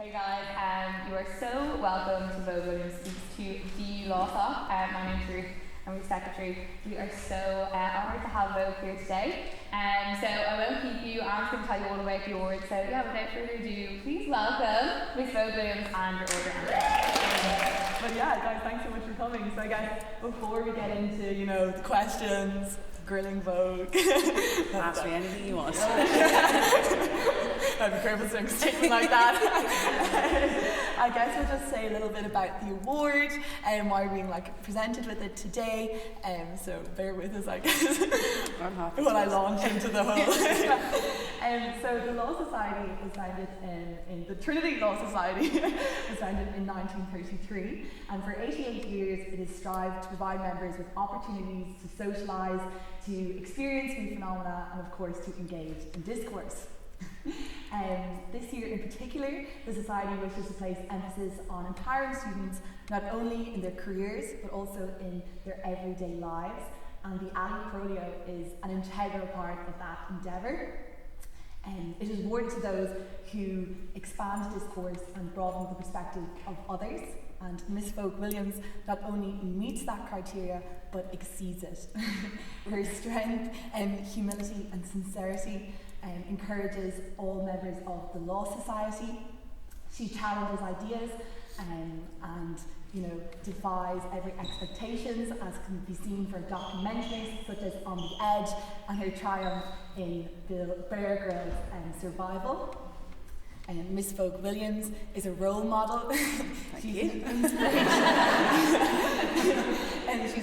Hey guys, you are so welcome to Vogue Williams Speaks to the Law Talk. My name's Ruth, I'm the secretary. We are so honoured to have Vogue here today. So I won't keep you, I'm just going to tell you all about the awards. So yeah, without further ado, please welcome Miss Vogue Williams and your order. But yeah, guys, thanks so much for coming. So I guess before we get into, the questions, grilling Vogue. Ask me anything you want. I'd be careful saying something like that. I guess we'll just say a little bit about the award and why we're being presented with it today. So bear with us, I guess. I'm happy. When I launch into the whole. So the Law Society was founded in the Trinity Law Society was founded in 1933, and for 88 years it has strived to provide members with opportunities to socialise, to experience new phenomena, and of course to engage in discourse. This year in particular, the Society wishes to place emphasis on empowering students not only in their careers but also in their everyday lives, and the Allii Proelio is an integral part of that endeavour. It is awarded to those who expand discourse and broaden the perspective of others, and Miss Vogue Williams not only meets that criteria but exceeds it. Her strength, humility and sincerity encourages all members of the Law Society. She challenges ideas and defies every expectations, as can be seen for documentaries such as On the Edge and her triumph in Bear Grylls Survival. Miss Vogue Williams is a role model. She's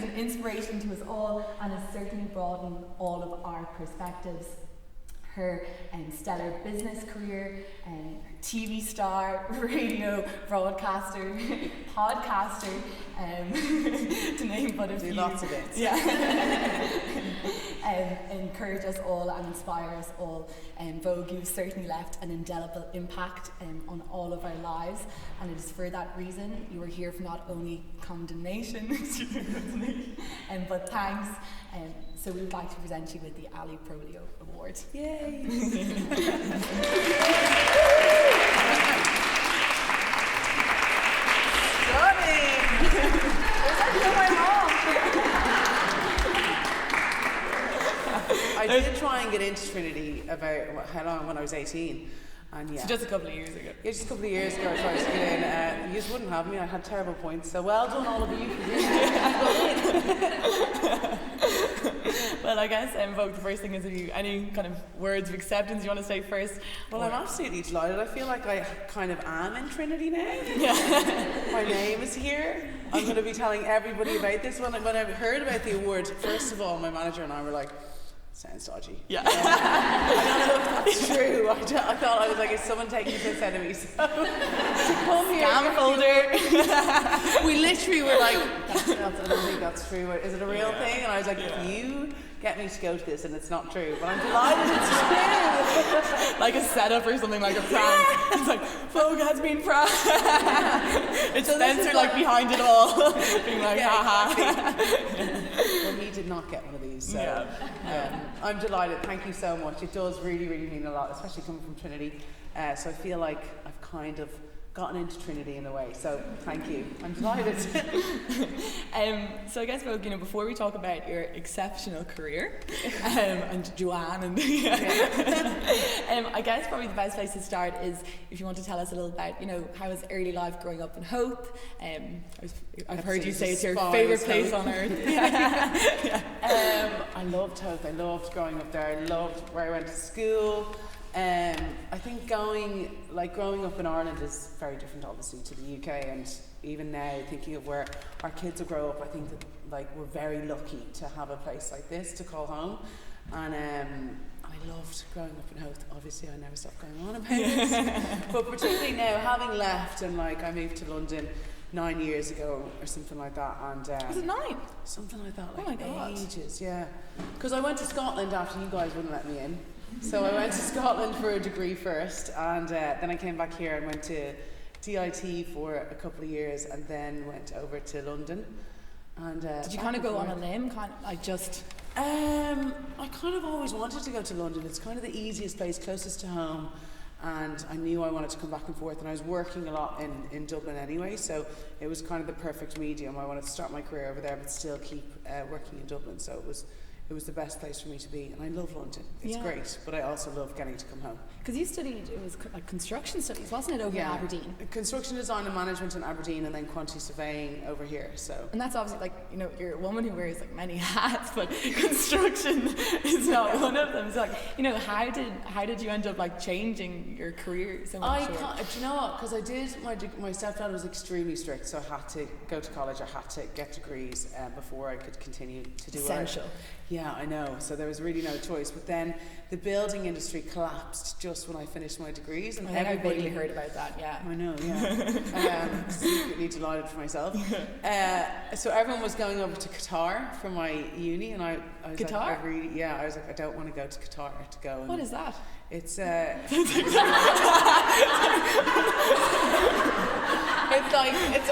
an inspiration to us all and has certainly broadened all of our perspectives. Her stellar business career, TV star, radio broadcaster, podcaster, to name but a few. Lots of it. Yeah. Encourage us all and inspire us all. Vogue, you've certainly left an indelible impact on all of our lives, and it is for that reason you are here for not only condemnation, but thanks. So we would like to present you with the Allii Proelio Award. Yay! I did try and get into Trinity about when I was 18. And yeah. So just a couple of years ago. Yeah, just a couple of years ago I tried to get in. You just wouldn't have me, I had terrible points. So well done all of you for doing it. Well, I guess, Vogue, the first thing is, if you any kind of words of acceptance you want to say first? Well, I'm absolutely delighted. I feel like I kind of am in Trinity now. Yeah. My name is here. I'm going to be telling everybody about this one. When I heard about the award, first of all, my manager and I were like, sounds dodgy. Yeah. I don't know if that's true. I thought, I was like, is someone taking the piss out of me? So to come here. Scam folder. We literally were like, I don't think that's true. Is it a real thing? And I was like, if you get me to go to this and it's not true, but I'm delighted it's true. Like a setup or something, like a prank. It's like, Vogue has been pranked. It's so Spencer behind it all, being like, haha. Well, he did not get one of these, so I'm delighted. Thank you so much. It does really, really mean a lot, especially coming from Trinity. So I feel like I've kind of gotten into Trinity in a way, so thank you. I'm delighted. So I guess, Vogue, before we talk about your exceptional career, and Joanne, and I guess probably the best place to start is if you want to tell us a little about, how was early life growing up in Hope. I've heard you say it's your favourite place on earth. I loved Hope. I loved growing up there. I loved where I went to school. I think growing up in Ireland is very different, obviously, to the UK, and even now, thinking of where our kids will grow up, I think that we're very lucky to have a place like this to call home. And I loved growing up in Hope. Obviously, I never stopped going on about it, but particularly now, having left and I moved to London 9 years ago or something like that, and was it 9? Something like that, oh my God. Ages, yeah. Because I went to Scotland after you guys wouldn't let me in. So I went to Scotland for a degree first, and then I came back here and went to DIT for a couple of years, and then went over to London. And did you kind of go on a limb, just? I kind of always wanted to go to London. It's kind of the easiest place, closest to home. and I knew I wanted to come back and forth, and I was working a lot in Dublin anyway, so it was kind of the perfect medium. I wanted to start my career over there but still keep working in Dublin, so it was the best place for me to be, and I love London. It's great, but I also love getting to come home. Because you studied, it was like construction studies, wasn't it, over in Aberdeen? Construction design and management in Aberdeen, and then quantity surveying over here. So. And that's obviously like, you know, you're a woman who wears like many hats, but construction is not one of them. So like, you know, how did you end up like changing your career so much? Do you know what? Because I did, my stepdad was extremely strict, so I had to go to college. I had to get degrees before I could continue to do essential. Yeah, I know. So there was really no choice. But then the building industry collapsed just when I finished my degrees, and everybody heard about that. Yeah, I know. Yeah, secretly delighted for myself. So everyone was going over to Qatar for my uni, and I was Qatar? like, I was like, I don't want to go to Qatar to go. And what is that? It's I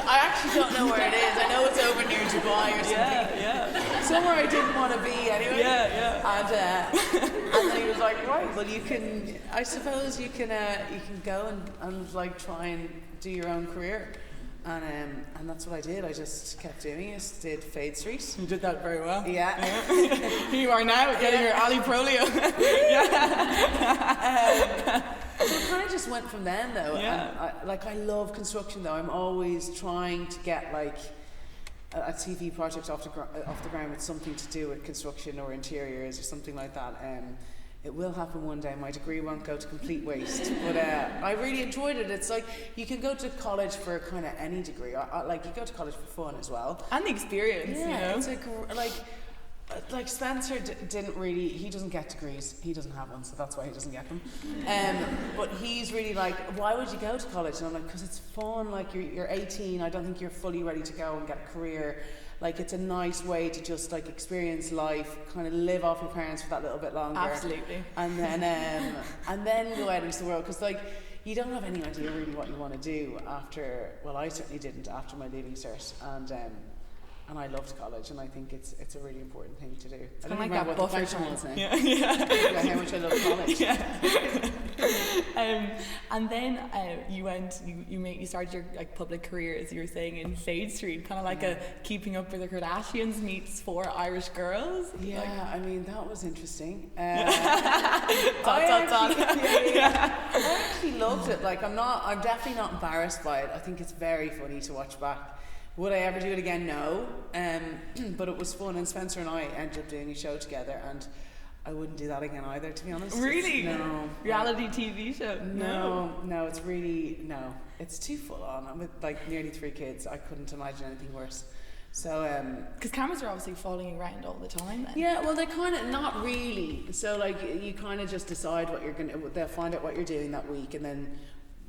actually don't know where it is. I know it's over near Dubai or something. Yeah. Somewhere I didn't want to be anyway. Yeah. And then he was like, right, well I suppose you can go and like try and do your own career. And that's what I did. I just kept doing it. Did Fade Street. You did that very well. Yeah. Here you are now getting your Allii Proelio. So it kind of just went from then, though. Yeah. And I love construction, though. I'm always trying to get like a TV project off the ground with something to do with construction or interiors or something like that. It will happen one day. My degree won't go to complete waste, but I really enjoyed it. It's like you can go to college for kind of any degree. Like you go to college for fun as well, and the experience. Yeah, you know? It's like Spencer didn't really. He doesn't get degrees. He doesn't have one, so that's why he doesn't get them. But he's really like, why would you go to college? And I'm like, because it's fun. Like you're 18. I don't think you're fully ready to go and get a career. Like it's a nice way to just like experience life, kind of live off your parents for that little bit longer. Absolutely. And then go out into the world, because like you don't have any idea really what you want to do after. Well, I certainly didn't after my leaving cert, and I loved college, and I think it's a really important thing to do. I don't remember what the question was now. Yeah, how much I love college. Yeah. And then you started your like public career, as you were saying, in Fade Street, kind of like a Keeping Up with the Kardashians meets 4 Irish girls. Yeah, I mean that was interesting. I actually loved it. Like I'm definitely not embarrassed by it. I think it's very funny to watch back. Would I ever do it again? No. But it was fun, and Spencer and I ended up doing a show together, and I wouldn't do that again either, to be honest. Really? No. Reality TV show? No, it's really, no. It's too full on. I'm with like nearly 3 kids. I couldn't imagine anything worse. So, because cameras are obviously following around all the time then. Yeah, well they're kind of, not really. So like you kind of just decide they'll find out what you're doing that week, and then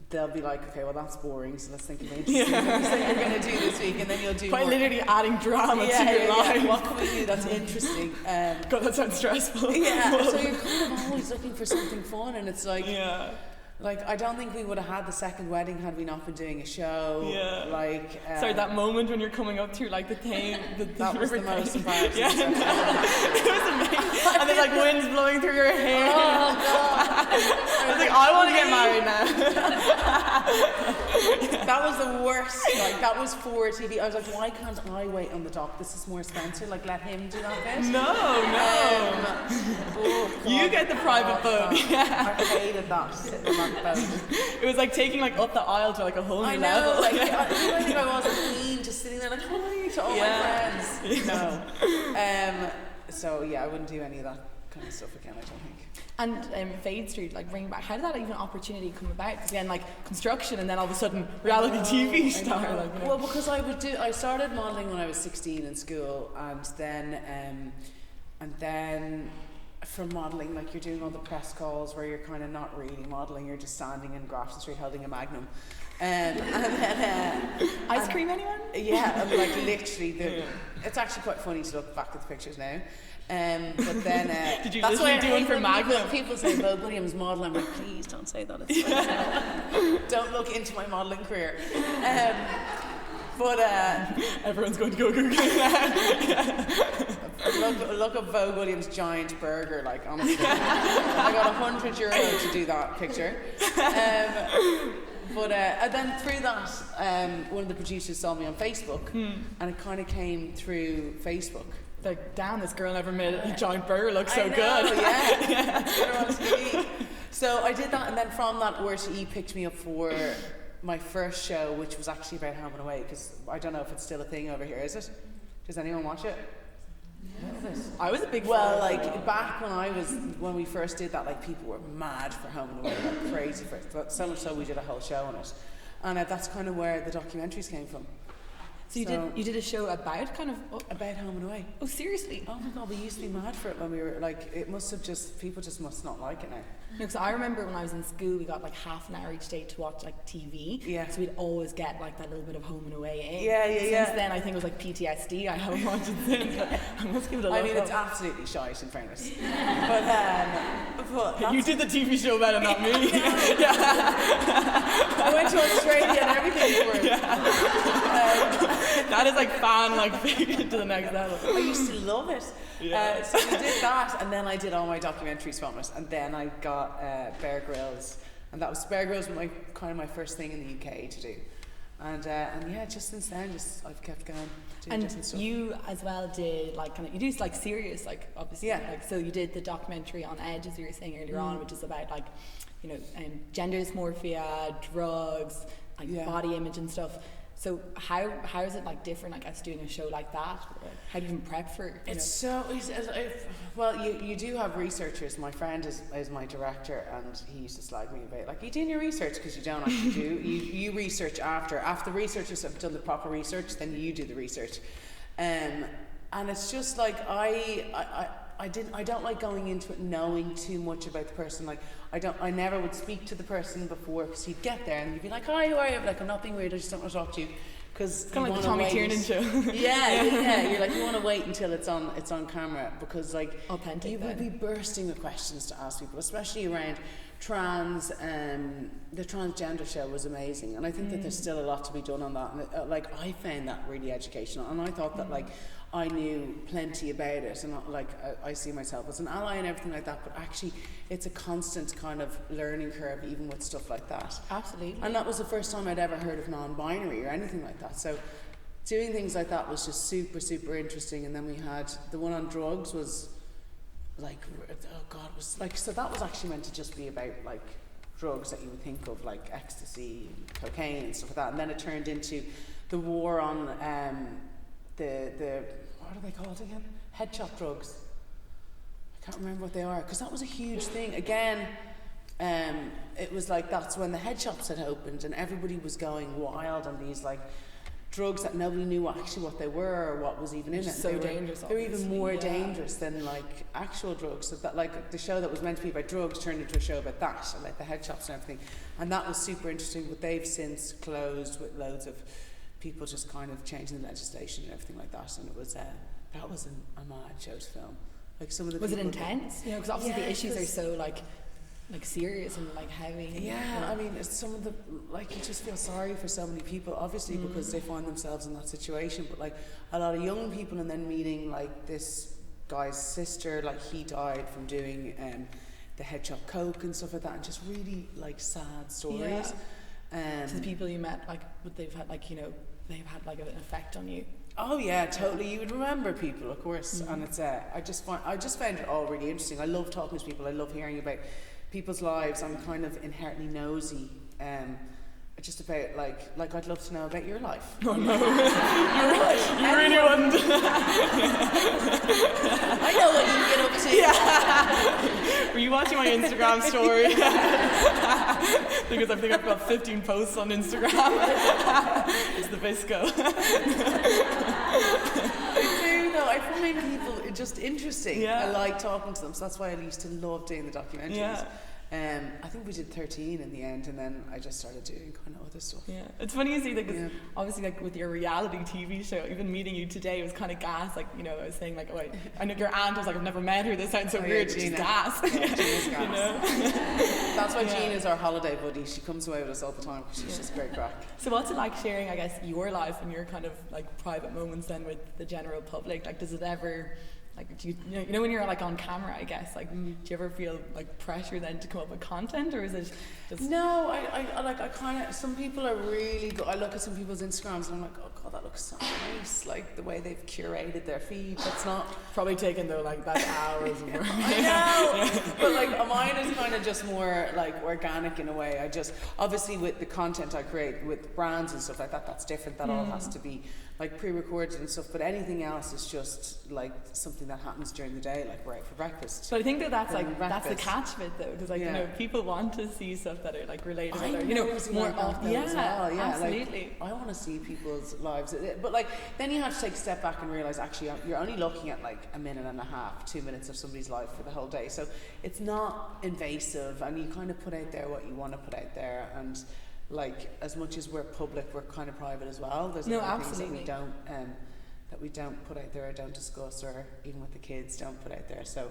they'll be like, okay, well that's boring, so let's think of interesting things that you're going to do this week, and then you'll do quite literally adding drama to your life. What can we do that's interesting? God, that sounds stressful. Yeah, so you're kind of always looking for something fun, and it's like, like I don't think we would have had the second wedding had we not been doing a show. Yeah. Like sorry, that moment when you're coming up through like the thing, that was the most embarrassing. Yeah, it was amazing. And then like winds blowing through your hair. Oh God! I was like, I want to get married now. That was the worst. Like that was for TV. I was like, why can't I wait on the dock? This is more Spencer. Like let him do that bit. No. You get the private boat. Yeah. I hated that. Sitting on that boat. It was like taking like up the aisle to like a whole new level. Like, I think I was a queen, just sitting there like, hi to all my friends. No. So yeah, I wouldn't do any of that kind of stuff again, I don't think. And Fade Street, like bringing back, how did that even opportunity come about? Because again, like construction, and then all of a sudden reality TV star. Like, you know. Well, because I started modelling when I was 16 in school, and then from modelling, like you're doing all the press calls where you're kind of not really modelling, you're just standing in Grafton Street holding a Magnum. And then ice cream, anyone? Yeah, and like literally, it's actually quite funny to look back at the pictures now. But then did you that's literally do one for Magnum? People say Vogue Williams model. I'm like, please don't say that. It's don't look into my modelling career. But everyone's going to go Google that. Look up Vogue Williams' giant burger, like, honestly. I got €100 to do that picture. But and then through that, one of the producers saw me on Facebook, and it kind of came through Facebook. Like, damn, this girl never made a giant burger look so good. Yeah. Put her on TV. So I did that, and then from that, RTE picked me up for my first show, which was actually about home and away, because I don't know if it's still a thing over here, is it? Does anyone watch it? I was a big Well, like back when we first did that, like people were mad for Home and Away, like crazy for it. But so much so we did a whole show on it, and that's kind of where the documentaries came from. So you did a show about kind of about Home and Away. Oh, seriously? Oh my God, we used to be mad for it when we were like. It must have people just must not like it now. No, because I remember when I was in school, we got like half an hour each day to watch like TV. Yeah. So we'd always get like that little bit of Home and Away in. Yeah. Since then, I think it was like PTSD. I haven't watched it since. I must give it a look. I mean, it's absolutely shite, in fairness. But you did the TV show better, not me. I went to Australia and everything for it. That is like fan like to the next level. I used to love it. Yeah. So we did that, and then I did all my documentaries from it, and then I got Bear Grylls, and Bear Grylls was my first thing in the UK to do, and yeah, just since then, I've kept going. And different stuff. You as well did like kind of you do like serious like obviously like so you did the documentary on Edge, as you were saying earlier on, which is about like gender dysmorphia, drugs, like body image and stuff. So how is it like different, I guess, doing a show like that? How do you even prep for it? Well, you do have researchers. My friend is my director, and he used to slag me about like, you doing your research, because you don't actually do. You research after the researchers have done the proper research, then you do the research, and it's just like I don't like going into it knowing too much about the person. Like I never would speak to the person before, because you'd get there and you'd be like, hi, how are you? Like, I'm not being weird, I just don't want to talk to you. Because it's kind of like the Tommy Tiernan show. yeah. You're like, you want to wait until it's on camera, because like authentic. You would be bursting with questions to ask people, especially around trans. The transgender show was amazing, and I think that there's still a lot to be done on that. And like I found that really educational, and I thought that like I knew plenty about it, and like I see myself as an ally and everything like that, but actually it's a constant kind of learning curve, even with stuff like that. Absolutely. And that was the first time I'd ever heard of non-binary or anything like that, so doing things like that was just super, super interesting. And then we had the one on drugs was like, oh God, it was like, so that was actually meant to just be about like drugs that you would think of, like ecstasy, cocaine and stuff like that, and then it turned into the war on the what are they called again? Head shop drugs. I can't remember what they are, because that was a huge thing. Again, it was like that's when the head shops had opened, and everybody was going wild on these like drugs that nobody knew actually what they were or what was even in it. So dangerous. They were even more dangerous than like actual drugs. So that like the show that was meant to be about drugs turned into a show about that, and like the head shops and everything. And that was super interesting. But they've since closed, with loads of people just kind of changing the legislation and everything like that. And it was that was a mad show to film. Like some of the was it intense? You know, because obviously the issues are so like serious and like heavy. Yeah, I mean, it's some of the like you just feel sorry for so many people, obviously because they find themselves in that situation. But like a lot of young people, and then meeting like this guy's sister, like he died from doing the head shop coke and stuff like that, and just really like sad stories. So the people you met, like, they've had like they've had like an effect on you. Oh yeah, totally. You would remember people, of course, and it's I just found it all really interesting. I love talking to people. I love hearing about people's lives. I'm kind of inherently nosy. Just about like I'd love to know about your life. Oh no, you really wouldn't. I know what you get up to. Yeah. Were you watching my Instagram story? Because I think I've got 15 posts on Instagram. It's the Bisco. I do though. I find people just interesting. Yeah. I like talking to them, so that's why I used to love doing the documentaries. Yeah. I think we did 13 in the end, and then I just started doing kind of other stuff. Yeah, it's funny you see that, because obviously like with your reality TV show, even meeting you today was kind of gas. Like, I was saying like, oh, I know your aunt was like, I've never met her. This sounds so weird. She's gas. Yeah, Gina's gas. That's why Gina is our holiday buddy. She comes away with us all the time because she's just great crack. So what's it like sharing, I guess, your life and your kind of like private moments then with the general public? Like, does it ever like, do you know when you're like on camera, I guess, like, do you ever feel like pressure then to come up with content, or is it just? No, I kind of, some people are really good. I look at some people's Instagrams and I'm like, oh God, that looks so nice. Like the way they've curated their feed. That's not Probably taking though like that hours of work. I know, but like mine is kind of just more like organic in a way. I just, obviously with the content I create with brands and stuff like that, that's different. That all has to be like pre-recorded and stuff, but anything else is just like something that happens during the day, like we're out for breakfast. But I think that's During like that's the breakfast. catch of it though, because like Yeah. you know, people want to see stuff that are like relatable, I or, you know, know, it's more like off. that as well. Yeah, absolutely. Like, I want to see people's lives, but like then you have to take a step back and realize actually you're only looking at like a minute and a half, 2 minutes of somebody's life for the whole day, so it's not invasive, and you kind of put out there what you want to put out there. And like as much as we're public, we're kind of private as well. There's No, other things absolutely. that we don't put out there, or don't discuss, or even with the kids don't put out there. So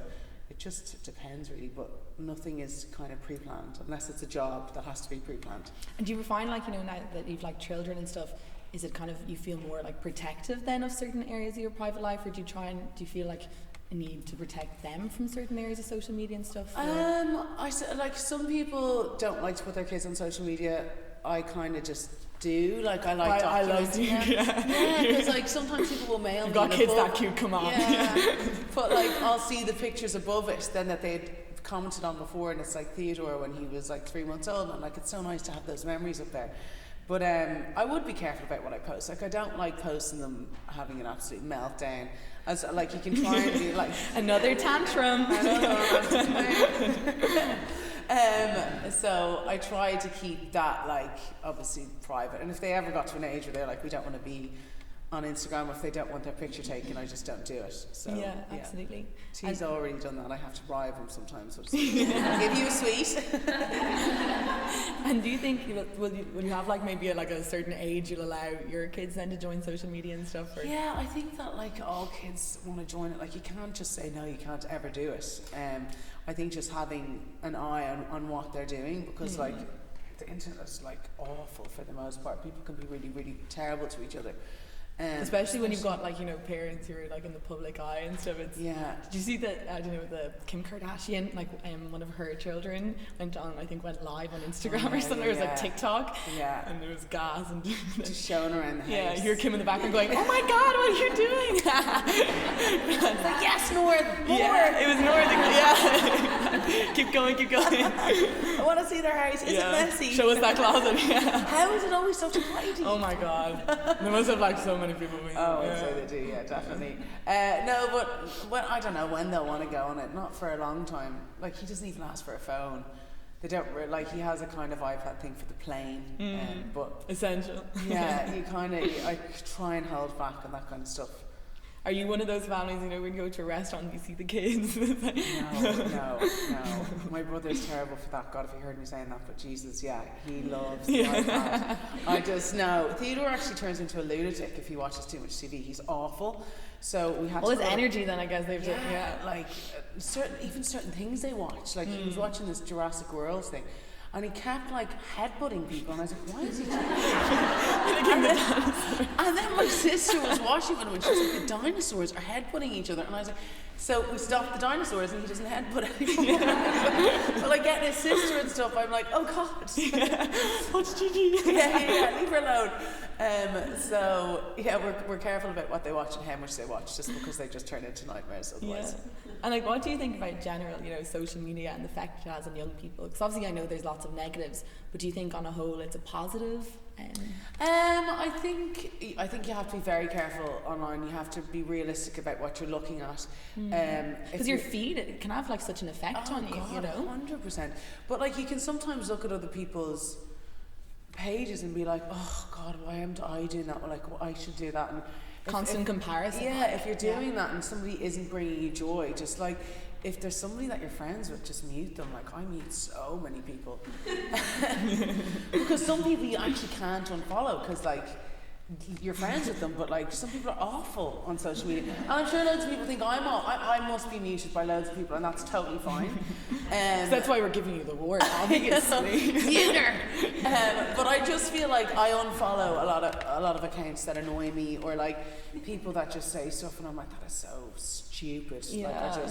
it just depends really, but nothing is kind of pre-planned unless it's a job that has to be pre-planned. And do you ever find like, you know, now that you've like children and stuff, is it kind of, you feel more like protective then of certain areas of your private life, or do you feel like a need to protect them from certain areas of social media and stuff? Like some people don't like to put their kids on social media. I kind of just do. Like I like documenting them. Yeah, because like sometimes people will mail me. You've got kids above, that cute, come on. Yeah, but like I'll see the pictures above it then that they'd commented on before, and it's like Theodore when he was like 3 months old, and I'm like, it's so nice to have those memories up there. But I would be careful about what I post. Like I don't like posting them having an absolute meltdown. As like you can try and be like Another tantrum. So I try to keep that like obviously private. And if they ever got to an age where they're like, we don't want to be on Instagram, if they don't want their picture taken, I just don't do it. So Yeah, absolutely. He's already done that. I have to bribe him sometimes. So just, give you a sweet. And do you think will you have like maybe like a certain age you'll allow your kids then to join social media and stuff? Or? Yeah, I think that like all kids want to join it. Like you can't just say no, you can't ever do it. I think just having an eye on what they're doing, because like the internet is like awful for the most part. People can be really, really terrible to each other. Especially when you've got like, you know, parents who are like in the public eye and stuff. It's, yeah. Did you see that? I don't know, the Kim Kardashian, like one of her children went live on Instagram or something. It was like TikTok. Yeah. And there was gas and just showing around the house. Yeah, you hear Kim in the background going, "Oh my God, what are you doing?" It's like, yes, North, more. Yeah, it was North. Yeah. Keep going. I want to see their house. Is it messy? Show us that closet. Yeah. How is it always so tidy? Oh my God. They must have like so many people. I'd say they do, yeah, definitely. No, but I don't know when they'll want to go on it. Not for a long time. Like, he doesn't even ask for a phone. They don't, like, he has a kind of iPad thing for the plane. But essential. Yeah, I try and hold back on that kind of stuff. Are you one of those families, you know, when you go to a restaurant and you see the kids? No. My brother's terrible for that. God, if you heard me saying that, but Jesus, yeah, he loves the iPad. I just know. Theodore actually turns into a lunatic if he watches too much TV. He's awful. So we had his energy then, I guess, they've like certain things they watch. Like he was watching this Jurassic World thing. And he kept like headbutting people, and I was like, why is he doing that? and then my sister was watching with him, and she was like, the dinosaurs are headbutting each other. And I was like, so we stopped the dinosaurs and he doesn't headbutt anymore. But like getting his sister and stuff, I'm like, oh God. What's Gigi? Yeah, leave her alone. So yeah, we're careful about what they watch and how much they watch, just because they just turn into nightmares otherwise. Yeah. And like, what do you think about general, you know, social media and the effect it has on young people? Because obviously I know there's lots of negatives, but do you think on a whole it's a positive? I think you have to be very careful online. You have to be realistic about what you're looking at. Because your feed, it can have like such an effect on you, you know? 100%. But like you can sometimes look at other people's pages and be like, oh God, why am I doing that? Or like, well, I should do that. And constant comparison. Yeah, if you're doing that and somebody isn't bringing you joy, just like if there's somebody that you're friends with, just mute them. Like I mute so many people because some people you actually can't unfollow because like you're friends with them, but like some people are awful on social media, and I'm sure loads of people think I must be muted by loads of people, and that's totally fine. So that's why we're giving you the award, obviously. Muter. But I just feel like I unfollow a lot of accounts that annoy me, or like people that just say stuff and I'm like, that is so stupid. Yeah. Like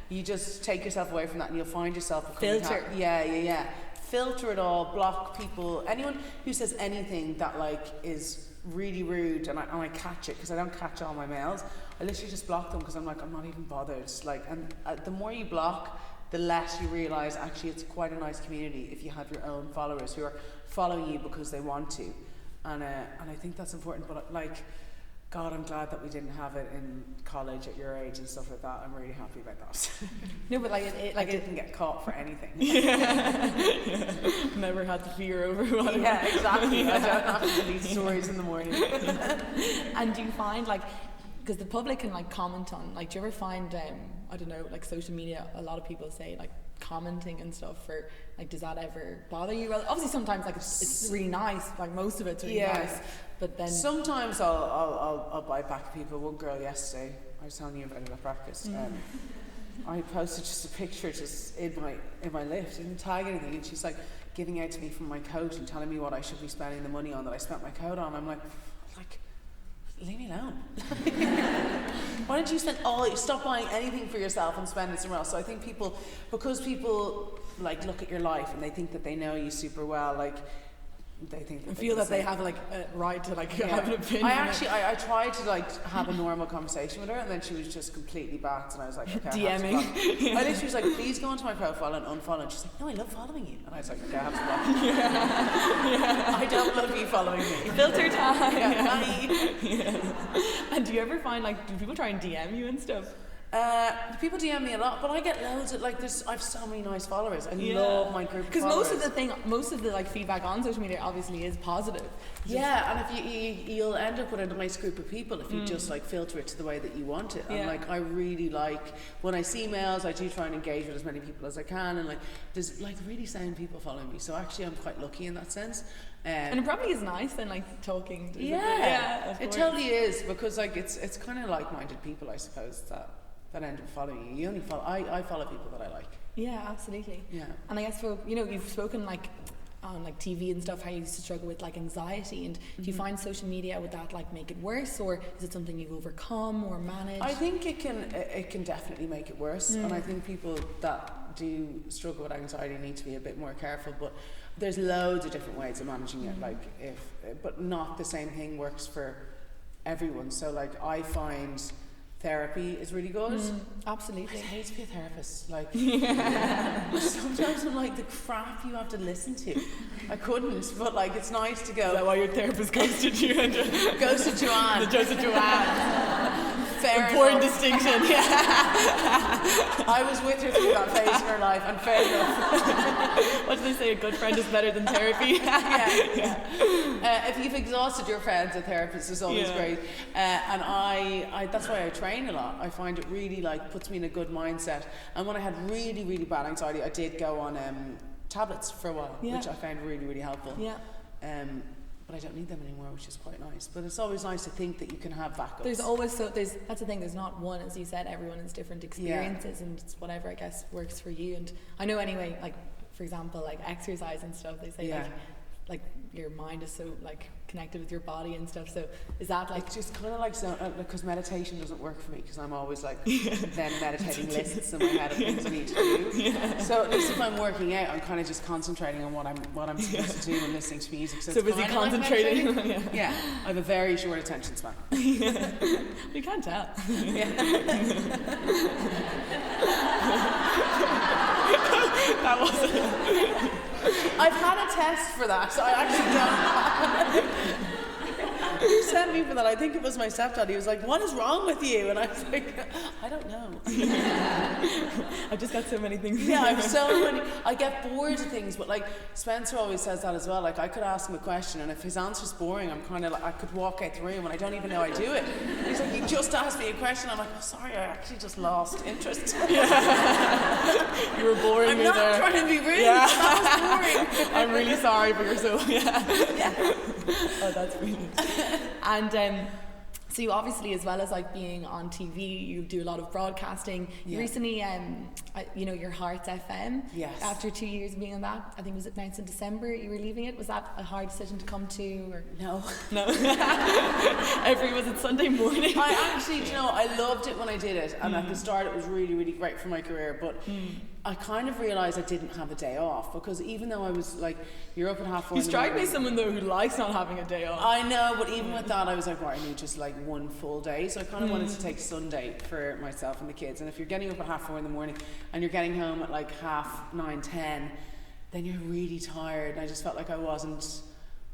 you just take yourself away from that and you'll find yourself Filter. Yeah. Filter it all, block people, anyone who says anything that like is really rude, and I catch it, because I don't catch all my mails. I literally just block them, because I'm like, I'm not even bothered. Like, and the more you block, the less you realise actually it's quite a nice community if you have your own followers who are following you because they want to, and I think that's important. But like, God, I'm glad that we didn't have it in college at your age and stuff like that. I'm really happy about that. No, but like I didn't get caught for anything. Never had the fear over what. Yeah, exactly. I don't have to read stories in the morning. And do you find like, because the public can like comment on, like, do you ever find I don't know, like social media, a lot of people say like commenting and stuff, for like, does that ever bother you? Well, obviously sometimes like it's really nice, like most of it's really nice, but then sometimes I'll bite back at people. One girl yesterday, I was telling you about it at breakfast, I posted just a picture just in my lift, didn't tag anything, and she's like giving out to me from my coat and telling me what I should be spending the money on that I spent my coat on. I'm like leave me alone. Why don't you stop buying anything for yourself and spend it somewhere else? So I think because people like look at your life and they think that they know you super well, like they think that feel that they have like a right to like have an opinion. I tried to like have a normal conversation with her, and then she was just completely backed, and I was like, okay, DMing. I literally was like, please go onto my profile and unfollow, and she's like, no, I love following you, and I was like, okay, I have to block you. I don't love you following me. Filter time. Bye. And do you ever find like, do people try and DM you and stuff? People DM me a lot, but I get loads of like this. I have so many nice followers. I love my group. Because most of the like feedback on social media obviously is positive. Yeah, and if you'll end up with a nice group of people if you just like filter it to the way that you want it. And like, I really like when I see mails, I do try and engage with as many people as I can, and like there's like really sound people following me. So actually, I'm quite lucky in that sense. And it probably is nice then, like talking. It totally is, because like it's kind of like-minded people, I suppose, that end up following you. You only follow. I follow people that I like. Yeah, absolutely. Yeah. And I guess you've spoken like on like TV and stuff how you used to struggle with like anxiety, and do you find social media, would that like make it worse, or is it something you've overcome or managed? I think it can definitely make it worse, and I think people that do struggle with anxiety need to be a bit more careful. But there's loads of different ways of managing it. Like but not the same thing works for everyone. So like, I find therapy is really good. Absolutely. I hate to be a therapist. Like, sometimes I'm like, the crap you have to listen to. I couldn't, but like, it's nice to go. Is that why your therapist ghosted you? Ghosted Joanne. Ghosted Joanne. Fair important enough. distinction. I was with her through that phase in her life, and fair enough. What do they say? A good friend is better than therapy. If you've exhausted your friends, a therapist is always great. And I that's why I train a lot. I find it really like puts me in a good mindset. And when I had really, really bad anxiety, I did go on tablets for a while, which I found really, really helpful. But I don't need them anymore, which is quite nice. But it's always nice to think that you can have backups. That's the thing, there's not one, as you said, everyone has different experiences, and it's whatever I guess works for you. And I know anyway, like for example, like exercise and stuff, they say like your mind is so like connected with your body and stuff. So is that like it's just kind of like, so because meditation doesn't work for me, because I'm always like then meditating lists in my head of things I need to do. So at least if I'm working out, I'm kind of just concentrating on what I'm supposed to do and listening to music. So busy concentrating. Like I have a very short attention span. You can't tell. That wasn't. I've had a test for that, so I actually don't. Who sent me for that? I think it was my stepdad. He was like, "What is wrong with you?" And I was like, "I don't know." I've just got so many things. Yeah, I have so many. I get bored of things, but like Spencer always says that as well. Like, I could ask him a question, and if his answer's boring, I'm kind of like, I could walk out the room, and I don't even know I do it. He's like, "You just asked me a question." I'm like, "Oh, sorry, I actually just lost interest." You were boring I'm me not there. trying to be rude. That was boring. I'm really sorry, but you're so Oh, that's brilliant. And So you obviously, as well as like being on TV, you do a lot of broadcasting. You recently, your Hearts FM. Yes. After 2 years of being on that, I think it was announced in December. You were leaving it. Was that a hard decision to come to? Or No. Was it Sunday morning? I actually, I loved it when I did it, and at the start it was really, really great for my career, but I kind of realised I didn't have a day off, because even though I was like, you're up at 4:30. You strike me as someone though who likes not having a day off. I know, but even with that I was like, right, I need just like one full day, so I kind of wanted to take Sunday for myself and the kids. And if you're getting up at 4:30 in the morning and you're getting home at like 9:30, 10, then you're really tired, and I just felt like I wasn't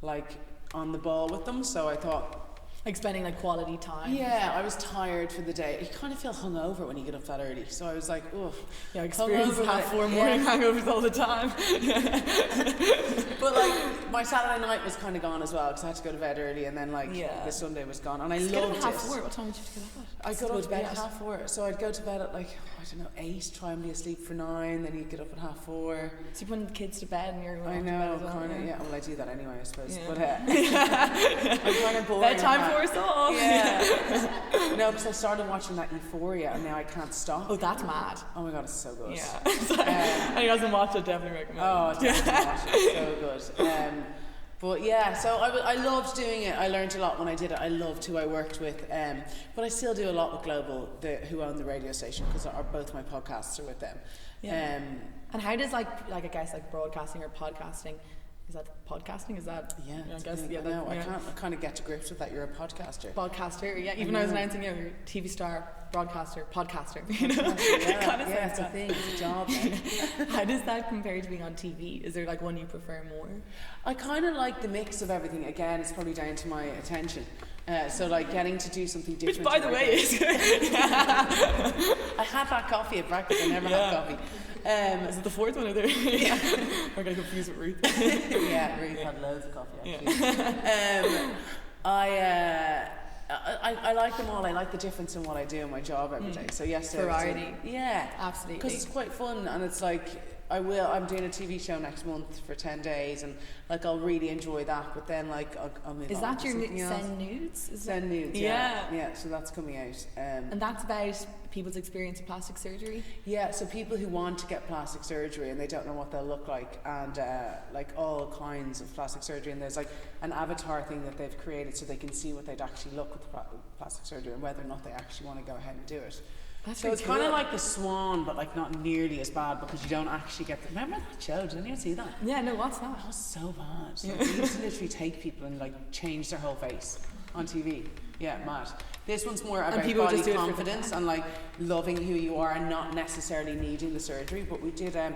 like on the ball with them, so I thought, like spending like quality time. yeah, I was tired for the day. You kind of feel hungover when you get up that early, so I was like, oh, yeah, I experience hungover, 4:30 morning hangovers all the time. But like my Saturday night was kind of gone as well, because I had to go to bed early, and then like the Sunday was gone, and I loved it. 4:30. What time did you get up at? I got up to bed at 4:30, so I'd go to bed at like, 8, try and be asleep for 9, then you'd get up at 4:30. So you're putting the kids to bed and you're going I to bed as know, well, kind of, well I do that anyway I suppose, Yeah. but I'm kind of bored. bedtime for us all. Yeah. No, because I started watching that Euphoria, and now I can't stop. Oh, that's mad. Oh my god, it's so good. Yeah. Anyone hasn't watched it, definitely recommend Oh, definitely watch it. So good. But yeah, so I loved doing it. I learned a lot when I did it. I loved who I worked with. But I still do a lot with Global, who own the radio station, because both my podcasts are with them. Yeah. And how does like I guess like broadcasting or podcasting, is that podcasting? Is that Yeah, I guess I know. I kind of get to grips with that. You're a podcaster. Podcaster, yeah. Even I was announcing, you're a TV star, broadcaster, podcaster. Yeah, kind of it's a thing. It's a job. How does that compare to being on TV? Is there like one you prefer more? I kind of like the mix of everything. Again, it's probably down to my attention. So like getting to do something different. Which, by the way, is I had that coffee at breakfast. I never had coffee. Is it the fourth one or there? I'm getting confused with Ruth. Yeah, Ruth had loads of coffee actually. I like them all. I like the difference in what I do in my job every day. So yes, variety. Yeah, absolutely. Because it's quite fun, and it's like I'm doing a TV show next month for 10 days, and like I'll really enjoy that. But then like I'll move on. Is that to your something else. Send Nudes? Send Nudes. Yeah. So that's coming out. And that's about people's experience of plastic surgery. Yeah. So people who want to get plastic surgery and they don't know what they'll look like, and like all kinds of plastic surgery, and there's like an avatar thing that they've created so they can see what they'd actually look with plastic surgery and whether or not they actually want to go ahead and do it. That's so it's cool. kind of like The Swan, but like not nearly as bad, because you don't actually get remember that show? Did anyone see that? Yeah, no, what's that? That was so bad. So they used to literally take people and like change their whole face on TV. Yeah, mad. This one's more about body confidence and like loving who you are and not necessarily needing the surgery. But we did the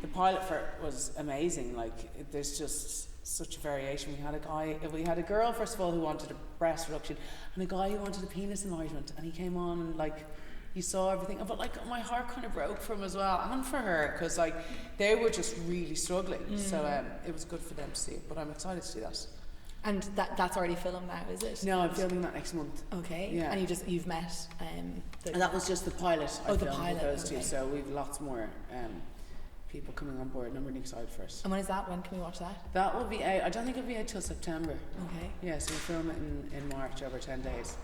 pilot for it was amazing. Like there's just such a variation. We had a girl first of all who wanted a breast reduction, and a guy who wanted a penis enlargement, and he came on and like you saw everything, but like my heart kind of broke for him as well, and for her, because like they were just really struggling. So it was good for them to see it, but I'm excited to do that. And that's already filmed now, is it? No, I'm filming that next month. Okay. Yeah. And you've met and that was just the pilot. I the filmed pilot, with those okay. two, so we've lots more people coming on board, and I'm really excited for it. And when is that? When can we watch that? That will be out. I don't think it'll be out till September. Okay. Yeah, so we film it in March over 10 days.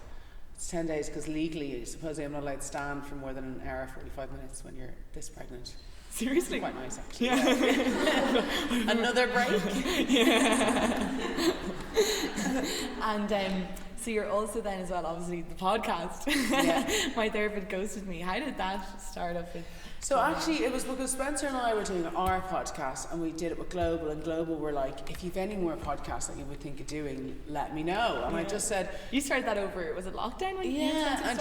It's 10 days because legally, supposedly I'm not allowed to stand for more than an hour, 45 minutes when you're this pregnant. Seriously? It's quite nice, actually. Yeah. Another break? Yeah. And so you're also then as well, obviously, the podcast. Yeah. My Therapist Ghosted Me. How did that start off with? So actually it was because Spencer and I were doing our podcast, and we did it with Global, and Global were like, if you've any more podcasts that you would think of doing, let me know. And I just said, you started that over, was it lockdown when and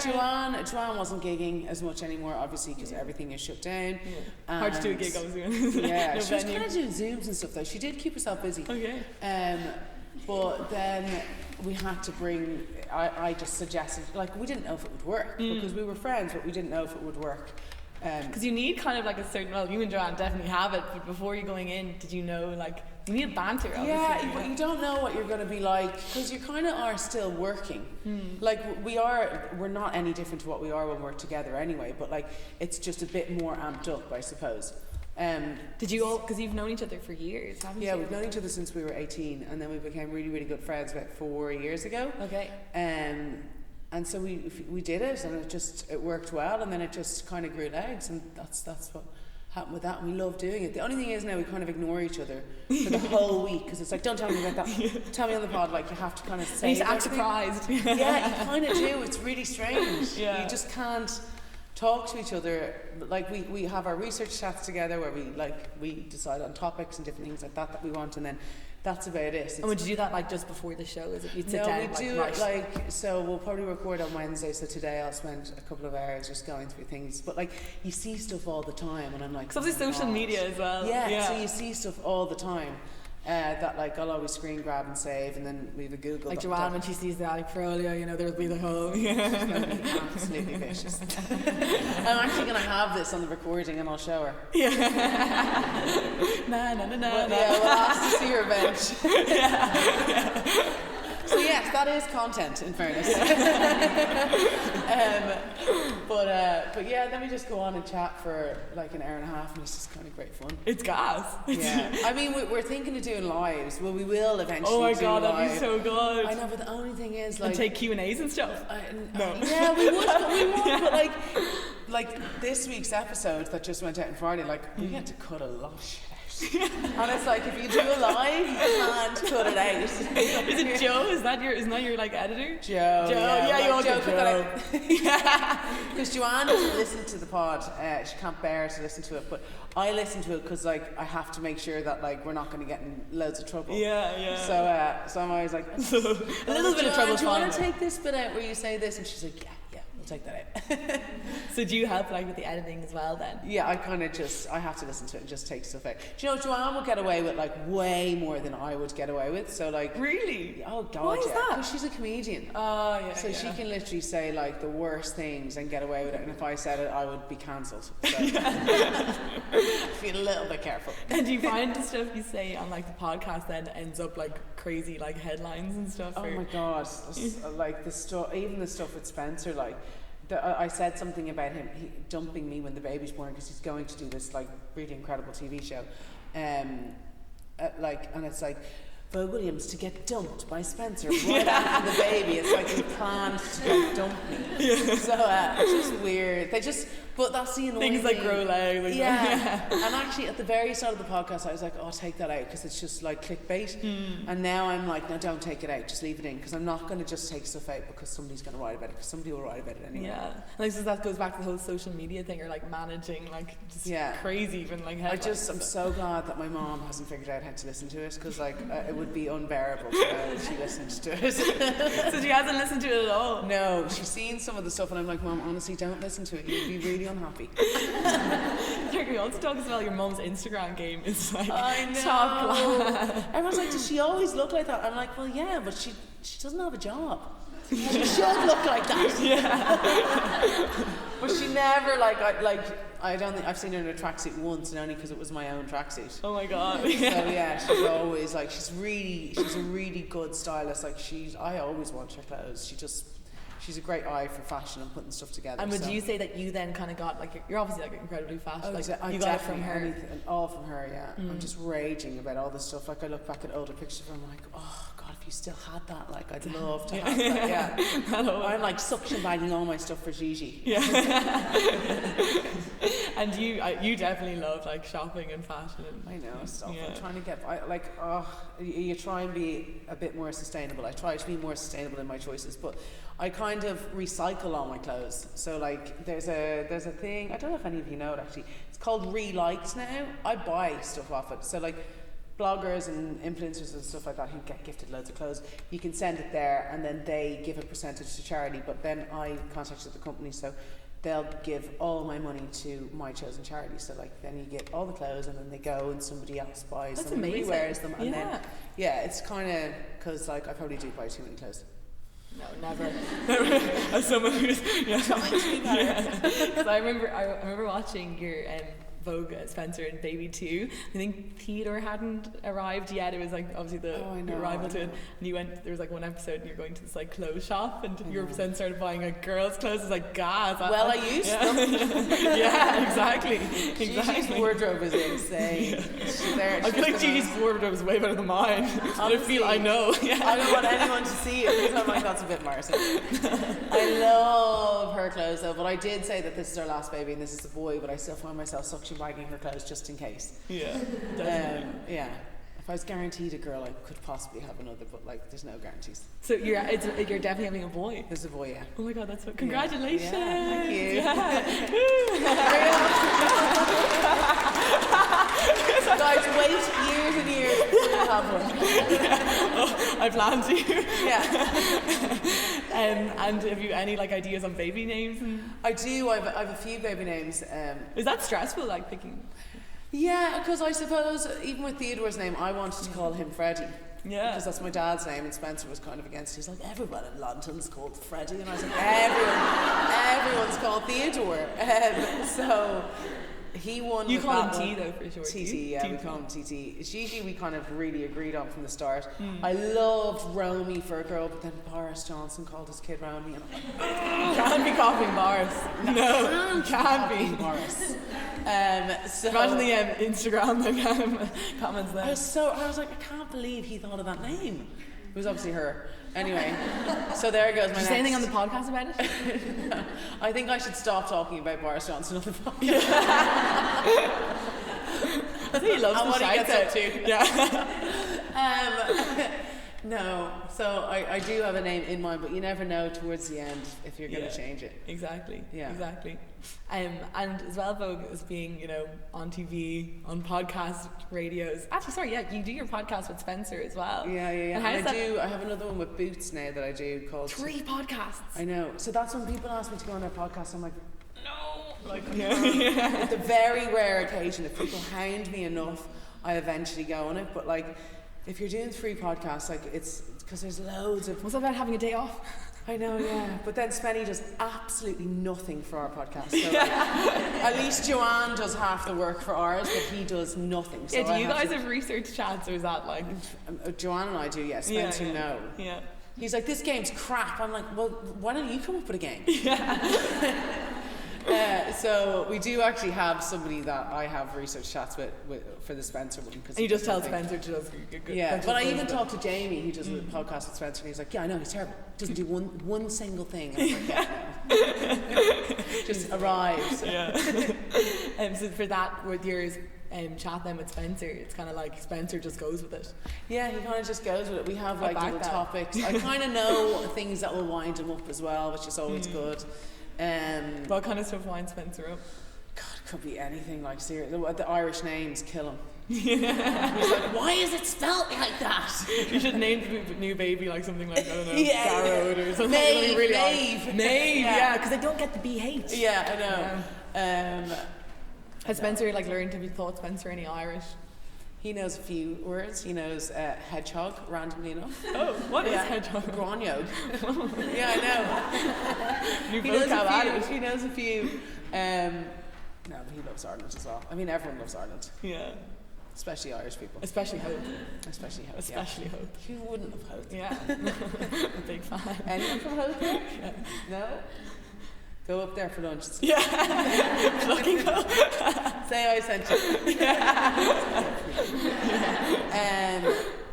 Joanne wasn't gigging as much anymore, obviously, because everything is shut down. Yeah. Hard to do a gig, obviously. Yeah, no she was venue. kind of doing Zooms and stuff though. She did keep herself busy. Okay. But then we had to bring, I just suggested, like, we didn't know if it would work, because we were friends, but we didn't know if it would work. Because you need kind of like a certain, well, you and Joanne definitely have it, but before you going in, did you know, like, you need banter, obviously. Yeah, but you don't know what you're going to be like, because you kind of are still working. Like, we're not any different to what we are when we're together anyway, but like, it's just a bit more amped up, I suppose. Did you all, because you've known each other for years, haven't you? Yeah, we've known each other since we were 18, and then we became really, really good friends about 4 years ago. Okay. and so we did it, and it worked well, and then it just kind of grew legs, and that's what happened with that, and we love doing it. The only thing is now we kind of ignore each other for the whole week, because it's like, don't tell me about that, tell me on the pod, like you have to kind of say. You need to act surprised. Yeah, you kind of do. It's really strange. Yeah. You just can't talk to each other. Like we have our research chats together where we decide on topics and different things like that we want, and then that's about it. And would you do that like just before the show? Is it you'd sit down? No, we do it like, so we'll probably record on Wednesday, so today I'll spend a couple of hours just going through things, but like you see stuff all the time, and I'm like, because obviously social media as well. Yeah, so you see stuff all the time. That like I'll always screen grab and save, and then we have a Google. Like Joanne, when she sees the Allii Proelio, you know, there'll be the whole. She's going to be absolutely vicious. I'm actually going to have this on the recording, and I'll show her. Yeah. Nah. Yeah, we'll ask to see her bench. Yeah. So yes, that is content, in fairness. But yeah, then we just go on and chat for like an hour and a half, and it's just kind of great fun. It's gas. Yeah. I mean, we're thinking of doing lives. Well, we will eventually. Oh my do god, live. that'd be so good. I know, but the only thing is like. And take Q&As and stuff. No. Yeah, we would, but like this week's episode that just went out on Friday, like we had to cut a lot of shit out. And it's like, if you do a live, you can't cut it out. Is it Joe? Isn't that your like editor? Joe. Yeah, you all Joe. Yeah. Because Joanne doesn't listen to the pod. She can't bear to listen to it, but I listen to it because like I have to make sure that like we're not going to get in loads of trouble. Yeah. So I'm always like, a little bit of trouble. Do you want to take this bit out where you say this? And she's like, yeah, we'll take that out. So do you help like with the editing as well then? Yeah, I have to listen to it and just take stuff out. Do you know, Joanne will get away with like way more than I would get away with. So like, really? Oh god, why is that? Because she's a comedian. Oh yeah. So she can literally say like the worst things and get away with it. And if I said it, I would be cancelled. So feel a little bit careful. And do you find the stuff you say on like the podcast then ends up like crazy like headlines and stuff? Oh my god, like the stuff, even the stuff with Spencer, like. I said something about him dumping me when the baby's born because he's going to do this like really incredible TV show, and it's like Vogue Williams to get dumped by Spencer right after the baby. It's like he planned to like, dump me. So it's just weird. But that's the annoying things like grow legs. Like yeah. And actually, at the very start of the podcast, I was like, "Oh, take that out," because it's just like clickbait. And now I'm like, "No, don't take it out. Just leave it in," because I'm not going to just take stuff out because somebody's going to write about it. Because somebody will write about it anyway. Yeah. Like so that goes back to the whole social media thing, or like managing, like just crazy, even like headlines. I'm so glad that my mom hasn't figured out how to listen to it, because like it would be unbearable if she listened to it. So she hasn't listened to it at all? No, she's seen some of the stuff, and I'm like, Mom, honestly, don't listen to it. You'd be really unhappy. We also talk about your mum's Instagram game is like top class. Everyone's like, does she always look like that? I'm like, well, yeah, but she doesn't have a job. She should look like that. Yeah. But she never I don't think I've seen her in a tracksuit once, and only because it was my own tracksuit. Oh my god. So yeah, she's always like, she's a really good stylist. Like I always want her clothes. She's a great eye for fashion and putting stuff together. And would you say that you then kind of got like you're obviously like incredibly fast? Oh, like I you got it from her. All from her, yeah. I'm just raging about all this stuff. Like I look back at older pictures and I'm like, oh god, if you still had that, like I'd love to have that. Yeah. I'm like suction bagging all my stuff for Gigi. Yeah. And you definitely love like shopping and fashion. And, I know stuff. Yeah. I'm trying to get you try and be a bit more sustainable. I try to be more sustainable in my choices, but I kind of recycle all my clothes. So like there's a thing, I don't know if any of you know it actually, it's called Reliked now. I buy stuff off it. So like bloggers and influencers and stuff like that who get gifted loads of clothes, you can send it there and then they give a percentage to charity, but then I contacted the company, so they'll give all my money to my chosen charity. So like then you get all the clothes and then they go and somebody else buys them and rewears them, and then it's kind of, because like I probably do buy too many clothes. No, never. As someone who's trying to be better. So I remember watching your Vogue Spencer and Baby 2. I think Theodore hadn't arrived yet. It was like obviously the arrival to it. And you went, there was like one episode and you're going to this like clothes shop and you then started buying like girls' clothes. It's like, gas. Well, I used them. Yeah, exactly. Gigi's wardrobe is insane. I feel like Gigi's wardrobe is way better than mine. Honestly, I know. Yeah. I don't want anyone to see it because I'm like, that's a bit embarrassing. I love her clothes though, but I did say that this is her last baby and this is a boy, but I still find myself suction bagging her clothes just in case. Yeah, definitely. Yeah. If I was guaranteed a girl, I could possibly have another, but like, there's no guarantees. So you're definitely having a boy. There's a boy, yeah. Oh my god, that's so congratulations! Yeah, thank you. Guys, wait years and years before you have one. Oh, I planned to. Yeah. And have you any like ideas on baby names? I do. I have a few baby names. Is that stressful, like picking? Yeah, because I suppose even with Theodore's name, I wanted to call him Freddie. Yeah. Because that's my dad's name, and Spencer was kind of against it. He's like, everyone in London's called Freddie, and I was like, everyone's called Theodore. So he won. You with call that him T one. though, for sure. TT, yeah, we call him TT. Gigi, we kind of really agreed on from the start. Mm. I loved Romy for a girl, but then Boris Johnson called his kid Romy, and I'm like, Can't be copying Boris. No, can't be. Boris. So imagine the Instagram comments there. I was like, I can't believe he thought of that name. It was obviously her. Anyway, so there goes my Did you say anything on the podcast about it? No, I think I should stop talking about Boris Johnson on the podcast. I think he loves and the what he shout gets out. up to. Yeah. No, so I do have a name in mind, but you never know towards the end if you're going to change it. Exactly. Yeah. Exactly. And as well, Vogue is being, on TV, on podcast, radios. Actually, sorry, you do your podcast with Spencer as well. Yeah. And I have another one with Boots now that I do called 3 podcasts. I know. So that's when people ask me to go on their podcast, I'm like, no. Like, Yeah. the very rare occasion, if people hound me enough, I eventually go on it. But like, if you're doing 3 podcasts, like it's because there's loads of. What's that about having a day off? I know, yeah. But then Spenny does absolutely nothing for our podcast. So like, at least Joanne does half the work for ours, but he does nothing. So do you guys have research chats, or is that like? Joanne and I do, yeah. Spencer, no. Yeah. He's like, this game's crap. I'm like, well, why don't you come up with a game? Yeah. So we do actually have somebody that I have research chats with for the Spencer one. And you just tell Spencer to just good. Yeah, but I even talked to Jamie, who does a podcast with Spencer, and he's like, yeah, I know, he's terrible. Doesn't do one single thing. And I was like, yeah, no. Just arrives. Yeah. So for that, with yours, chat then with Spencer, it's kind of like Spencer just goes with it. Yeah, he kind of just goes with it. We have like little that. topics. I kind of know things that will wind him up as well, which is always good. What kind of stuff winds Spencer up? God, it could be anything. Like seriously, the Irish names kill him. Yeah. He's like, why is it spelt like that? You should name the new baby like something like, I don't know, Garrod or something. Nave, really Nave. Yeah, because they don't get the BH. Yeah, I know. Has Spencer learned? Have you taught Spencer any Irish? He knows a few words. He knows hedgehog, randomly enough. Oh, what is hedgehog? Graniog. Yeah, I know. He knows a few. No, but he loves Ireland as well. I mean, everyone loves Ireland. Yeah. Especially Irish people. Especially Hope. Especially Hope. Especially Hope. Who wouldn't have Hope? Yeah. A big fan. Anyone from Hope? Yeah. No? Go up there for lunch. Yeah. Plucking up. Say I sent you.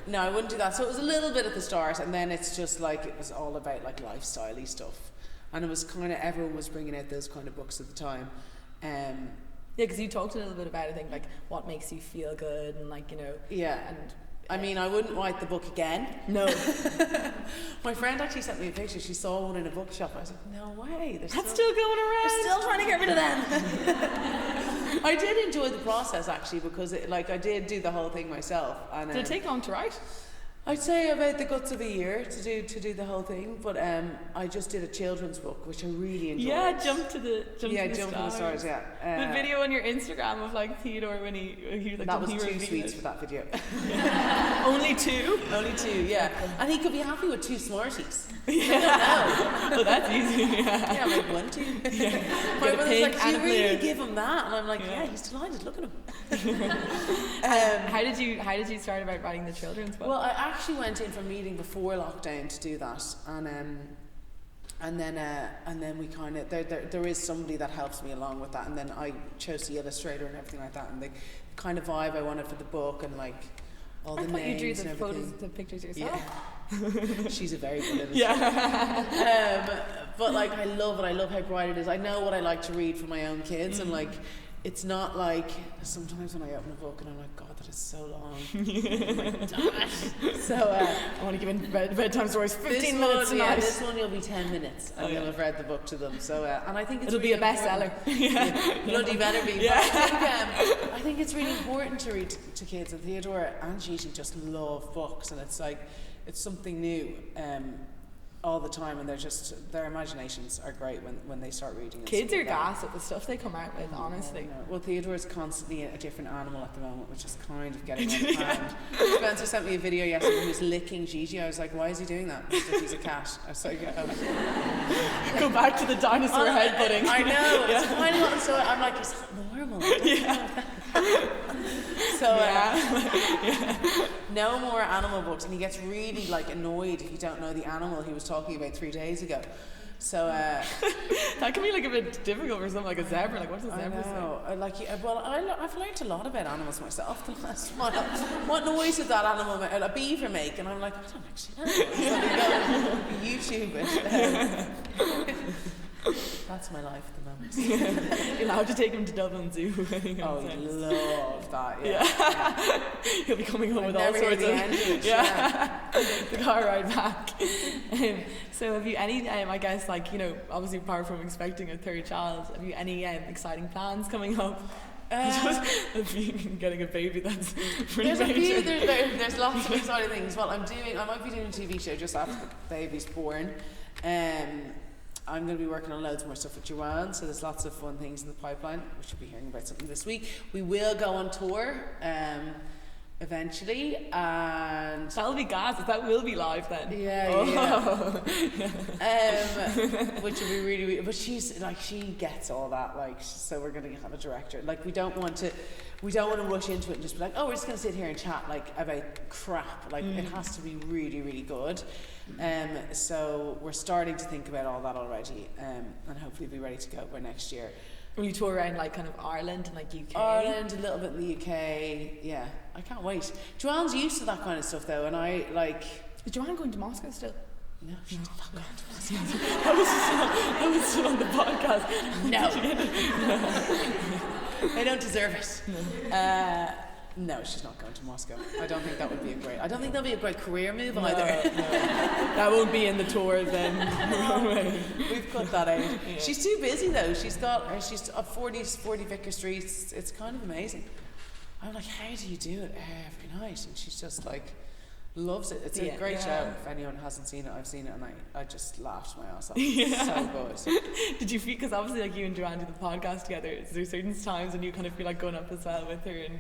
No, I wouldn't do that. So it was a little bit at the start, and then it's just like, it was all about like lifestyle-y stuff. And it was kind of, everyone was bringing out those kind of books at the time. Yeah, because you talked a little bit about, I think, like what makes you feel good, and like, Yeah. And I mean, I wouldn't write the book again. No. My friend actually sent me a picture. She saw one in a bookshop. I was like, no way. That's still going around. They're still trying to get rid of them. I did enjoy the process actually, because I did do the whole thing myself. And, did it take long to write? I'd say about the guts of a year to do the whole thing, but I just did a children's book, which I really enjoyed. Yeah, jump to the stars. Yeah, the video on your Instagram of like Theodore when he like that was 2 sweets for that video. Only 2? Only 2, yeah. And he could be happy with 2 Smarties. Yeah. Oh, that's easy. Yeah, like 1, 2. Yeah. My brother's like, do you really clear. give him that? And I'm like, yeah, he's delighted. Look at him. How did you start about writing the children's book? Well, I actually went in for a meeting before lockdown to do that, and then we kind of there is somebody that helps me along with that, and then I chose the illustrator and everything like that, and the kind of vibe I wanted for the book, and like all the names you drew the and photos, everything. the pictures yourself. Yeah. She's a very good illustrator. Yeah. But like I love it. I love how bright it is. I know what I like to read for my own kids, and like it's not like sometimes when I open a book and I'm like, God, that is so long. I'm like, damn it. So I want to give in bedtime stories 15 minutes tonight. Yeah, this one you'll be 10 minutes and you'll have read the book to them. So and I think it's it'll really be a bestseller. Yeah. Bloody better be. Yeah. But I think it's really important to read to kids, and Theodora and Gigi just love books, and it's like it's something new. All the time, and their imaginations are great when they start reading it. Kids are gas at the stuff they come out with, honestly. Well, Theodore's constantly a different animal at the moment, which is kind of getting out of hand. Spencer sent me a video yesterday. He was licking Gigi. I was like, why is he doing that? He's a cat. I was like, go back to the dinosaur headbutting. I know. It's a tiny little story. I'm like, is that normal? Yeah. So no more animal books, and he gets really like annoyed if you don't know the animal he was talking about 3 days ago. So that can be like a bit difficult for something like a zebra. Like, what does a zebra say? I've learned a lot about animals myself the last while. What noise did that animal make? A beaver make? And I'm like, I don't actually know. So YouTube it. That's my life at the moment. You'll have to take him to Dublin Zoo. Oh, love that, yeah. He'll be coming home with all never hear sorts the of end the car ride back. So have you any, I guess, like, you know, obviously apart from expecting a 3rd child, have you any exciting plans coming up? Getting a baby, that's pretty major. There's lots of exciting things. Well, I might be doing a TV show just after the baby's born. I'm going to be working on loads more stuff with Joanne, so there's lots of fun things in the pipeline. We should be hearing about something this week. We will go on tour eventually, and that'll be gas. That will be live then. Yeah. Which will be really, really. But she's like, she gets all that. Like, so we're going to have a director. Like, we don't want to rush into it and just be like, oh, we're just going to sit here and chat like about crap. Like, it has to be really, really good. So we're starting to think about all that already, and hopefully be ready to go by next year. Will you tour around like kind of Ireland and like UK? Ireland, a little bit in the UK. Yeah, I can't wait. Joanne's used to that kind of stuff though, and I like. Is Joanne going to Moscow still? No, she's not going to Moscow. I was still on the podcast. No. I don't deserve it. No, she's not going to Moscow. I don't think that'll be a great career move either. No. That won't be in the tour then. We've cut that out. Yeah. She's too busy though. She's up 40 Vicar Street. It's kind of amazing. I'm like, how do you do it every night? And she's just like, loves it. It's a great show. If anyone hasn't seen it, I've seen it, and I just laughed my ass off. It's so good. Did you feel, because obviously like you and Joanne do the podcast together, is there certain times when you kind of feel like going up as well with her and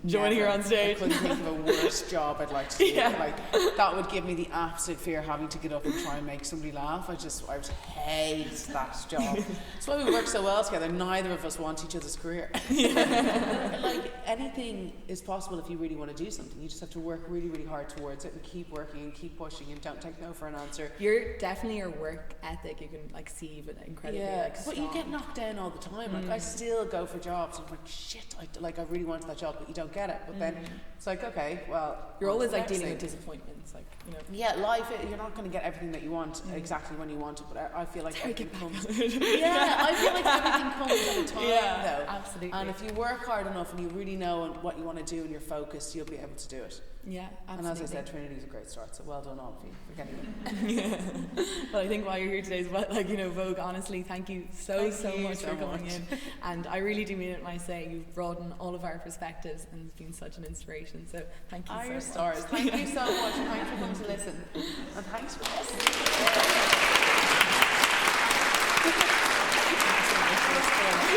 joining her on stage? I couldn't think of a worse job I'd like to do. Like, that would give me the absolute fear of having to get up and try and make somebody laugh. I would hate that job. That's why we work so well together. Neither of us want each other's career. Like, anything is possible if you really want to do something. You just have to work really, really hard towards it and keep working and keep pushing and don't take no for an answer. You're definitely, your work ethic, you can like see, but incredibly like strong. But you get knocked down all the time. Like, I still go for jobs and I'm like, shit, I really wanted that job, but you don't get it. But then it's like, okay, well, you're always like dealing with disappointments, like, you know. Yeah, life, you're not going to get everything that you want exactly when you want it, but I feel like everything comes. I feel like everything comes at a time though. Absolutely. And if you work hard enough and you really know what you want to do and you're focused, you'll be able to do it. Yeah, absolutely. And as I said, Trinity's a great start, so well done all of you for getting it. Yeah. Well, I think while you're here today as well, like, you know, Vogue, honestly, thank you so much for coming in. And I really do mean it when I say you've broadened all of our perspectives and it's been such an inspiration. So thank you so Your much. stars. Thank you so much. Thanks for coming to listen. And thanks for listening.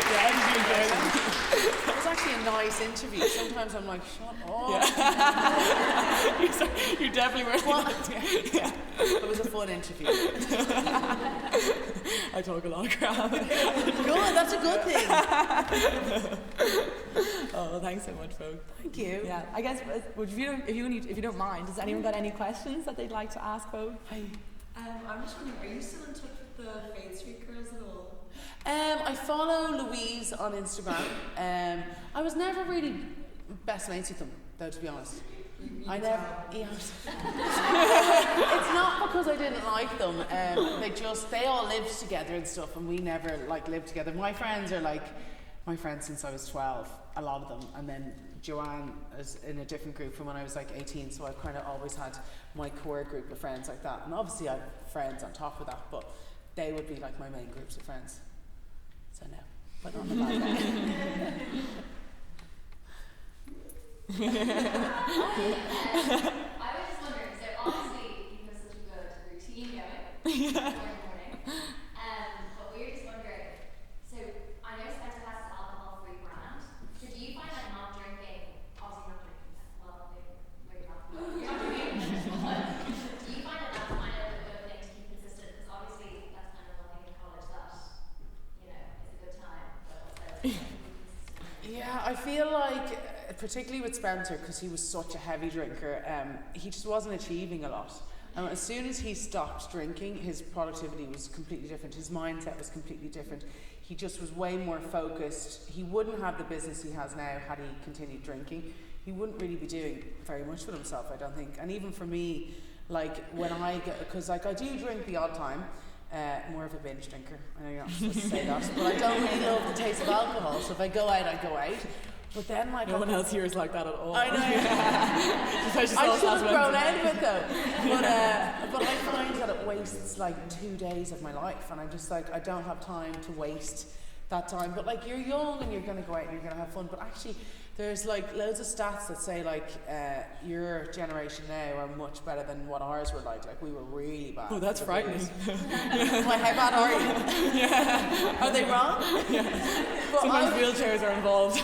Yeah, I did enjoy that. It was actually a nice interview. Sometimes I'm like, shut up. Yeah. You definitely were. Yeah. It was a fun interview. I talk a lot of crap. Good, that's a good thing. Oh, thanks so much, Vogue. Thank you. Yeah, I guess if you don't mind, has anyone got any questions that they'd like to ask Vogue? I'm just wondering, are you still in touch with the Fade Street girls at all? I follow Louise on Instagram. I was never really best mates with them, though, to be honest. I never. Yeah. It's not because I didn't like them. They all lived together and stuff, and we never like lived together. My friends are like my friends since I was 12, a lot of them, and then Joanne is in a different group from when I was like 18. So I've kind of always had my core group of friends like that, and obviously I've friends on top of that, but they would be like my main groups of friends. So no, but not in a bad way. I was just wondering, so obviously you have such a good routine going every morning, but we were just wondering, so I know Spencer has an alcohol-free brand, so do you find that not drinking, obviously not drinking, well, maybe not, you're not drinking, but do you find that that's kind of a good thing to keep consistent, because obviously that's kind of one thing in college that, you know, is a good time, but also Yeah, I feel like, particularly with Spencer, because he was such a heavy drinker, he just wasn't achieving a lot. And as soon as he stopped drinking, his productivity was completely different. His mindset was completely different. He just was way more focused. He wouldn't have the business he has now had he continued drinking. He wouldn't really be doing very much with himself, I don't think. And even for me, like when I get, because like I do drink the odd time, more of a binge drinker. I know you're not supposed to say that, but I don't really love the taste of alcohol. So if I go out, I go out. But then, like, no one else here is like that at all. I know. I should have grown out of it though. But I find that it wastes like 2 days of my life, and I'm just like, I don't have time to waste that time. But like, you're young and you're going to go out and you're going to have fun. But actually, there's like loads of stats that say like your generation now are much better than what ours were like. Like we were really bad. Oh, that's frightening. Well, how bad are you? Yeah. Are they wrong? Yeah. Sometimes wheelchairs are involved.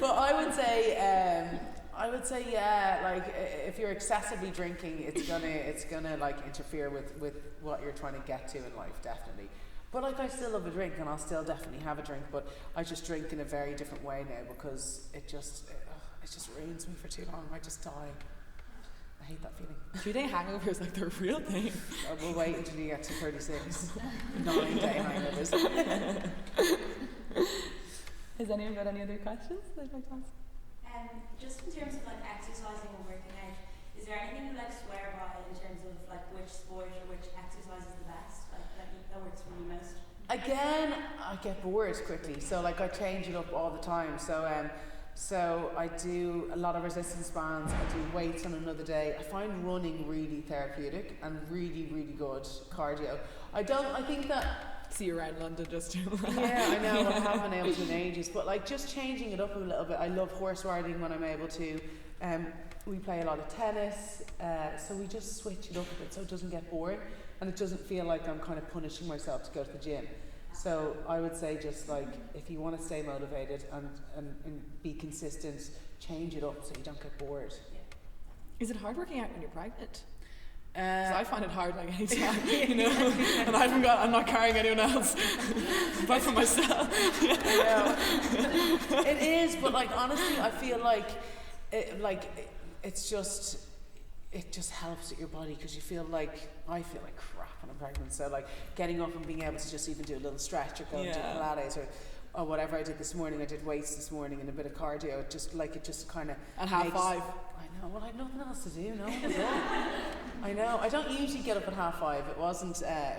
But I would say, yeah, like if you're excessively drinking, it's gonna like interfere with what you're trying to get to in life, definitely. But like I still love a drink, and I'll still definitely have a drink, but I just drink in a very different way now because it just ruins me for too long. I just die. I hate that feeling. 3-day hangovers, like they're a real thing. We'll wait until you get to 36. 9-day hangovers. Has anyone got any other questions they'd like to ask? Just in terms of like exercising and working out, is there anything you like swear by in terms of like which sport or which exercise is the best? Like that works for you most? Again, I get bored quickly, so like I change it up all the time. So I do a lot of resistance bands, I do weights on another day. I find running really therapeutic and really, really good cardio. I think that... See you around London just to... Yeah, I know, I haven't been able to in ages, but like just changing it up a little bit. I love horse riding when I'm able to. We play a lot of tennis, so we just switch it up a bit so it doesn't get boring and it doesn't feel like I'm kind of punishing myself to go to the gym. So I would say just like if you want to stay motivated and be consistent, change it up so you don't get bored. Is it hard working out when you're pregnant? Because I find it hard like any time, you know, and I'm not carrying anyone else apart from myself. It is, but like honestly, I feel like it just helps with your body because I feel like crap when I'm pregnant. So like getting up and being able to just even do a little stretch or go and do Pilates or whatever I did this morning. I did weights this morning and a bit of cardio. It just kind of and half 5. I know. Well, I had nothing else to do. No, I know. I don't usually get up at 5:30. It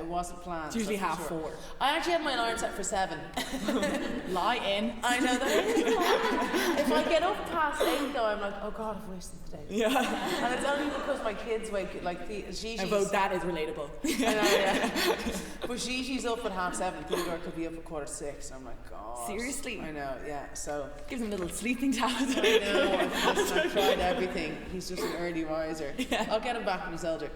wasn't planned. It's usually that's for 4:30. I actually had my alarm set for 7. Lie in. I know that. If I get up past 8 though, I'm like, oh God, I've wasted the day. Yeah. And it's only because my kids wake, like, Gigi's... And Vogue, that is relatable. I know, yeah. But Gigi's up at 7:30. Theodore could be up at 5:45. I'm like, God. Seriously? I know, yeah. So... Gives him little sleeping tabs. I know, I've tried everything. He's just an early riser. Yeah. I'll get him back when he's older.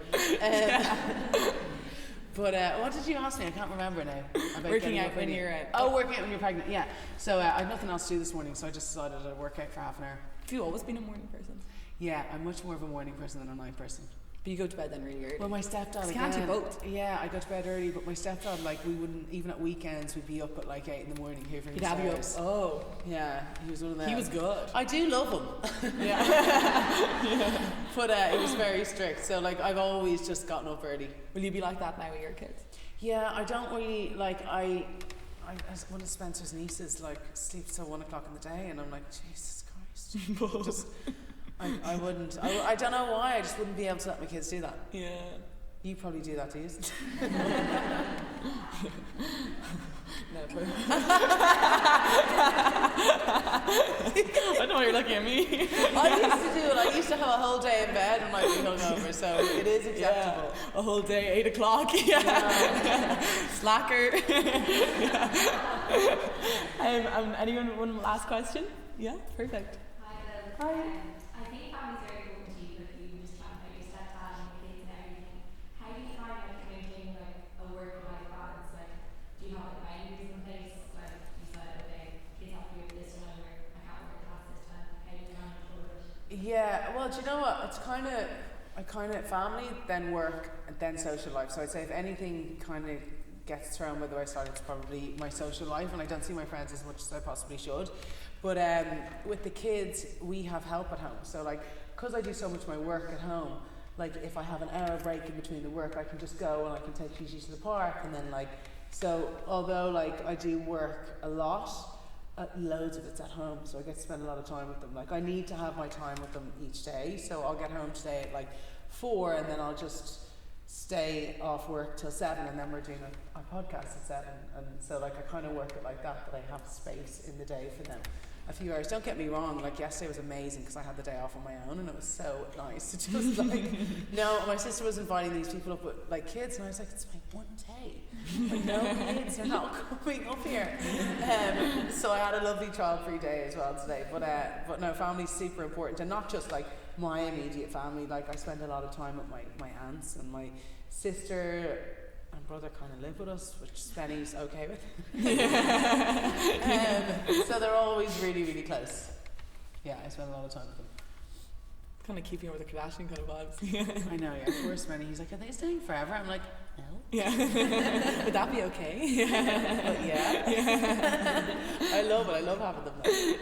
But what did you ask me? I can't remember now. About Working out when you're... working out when you're pregnant, yeah. So I had nothing else to do this morning, so I just decided I'd work out for half an hour. Have you always been a morning person? Yeah, I'm much more of a morning person than a night person. But you go to bed then really early. Well, my stepdad You can't do again, both. Yeah, I go to bed early, but my stepdad, like, we wouldn't, even at weekends, we'd be up at like 8 in the morning here for his He'd have you up. hours. Oh. Yeah, he was one of them. He was good. I do love him. Yeah. But he was very strict, so like I've always just gotten up early. Will you be like that now with your kids? Yeah, I don't really, like, I one of Spencer's nieces, like, sleeps till 1 o'clock in the day, and I'm like, Jesus Christ. Just, I wouldn't. I don't know why. I just wouldn't be able to let my kids do that. Yeah. You probably do that, do you? Never. I know you're looking at me. I used to do it. I used to have a whole day in bed and like be hungover, so it is acceptable. Yeah. A whole day, 8 o'clock. Yeah. Slacker. Anyone? One last question? Yeah, perfect. Hi. I think family's very important to you, like you just chatting about your stepdad and your kids and everything. How do you find like maintaining like a work-life balance? Like, do you have like boundaries in place? Like you said, okay, kids have to be up this time, or I can't work past this time. How do you manage all of it? Yeah, well, do you know what? It's kind of family, then work, and then social life. So I'd say if anything kind of gets thrown by the wayside, it's probably my social life, and I don't see my friends as much as I possibly should. But with the kids, we have help at home. So like, because I do so much of my work at home, like if I have an hour break in between the work, I can just go and I can take Gigi to the park, and then like, so although like I do work a lot, loads of it's at home, so I get to spend a lot of time with them. Like I need to have my time with them each day, so I'll get home today at like 4, and then I'll just stay off work till 7, and then we're doing a podcast at 7, and so like I kind of work it like that, but I have space in the day for them. A few hours. Don't get me wrong, like yesterday was amazing because I had the day off on my own and it was so nice to just like, no, my sister was inviting these people up with like kids, and I was like, it's my one day. Like, no kids are not coming up here. So I had a lovely child-free day as well today. But no, family's super important, and not just like my immediate family. Like I spend a lot of time with my aunts, and my sister and brother kind of live with us, which Spenny's okay with. So they're always really, really close. Yeah, I spend a lot of time with them. Kind of keeping up with the Kardashian kind of vibes. I know, yeah. Poor Spenny, he's like, are they staying forever? I'm like, no. Yeah. Would that be okay? But yeah. I love it. I love having them there. Yeah.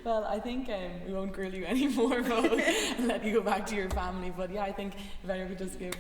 Well, I think we won't grill you anymore, Vogue, and let you go back to your family. But yeah, I think if anyone could just give,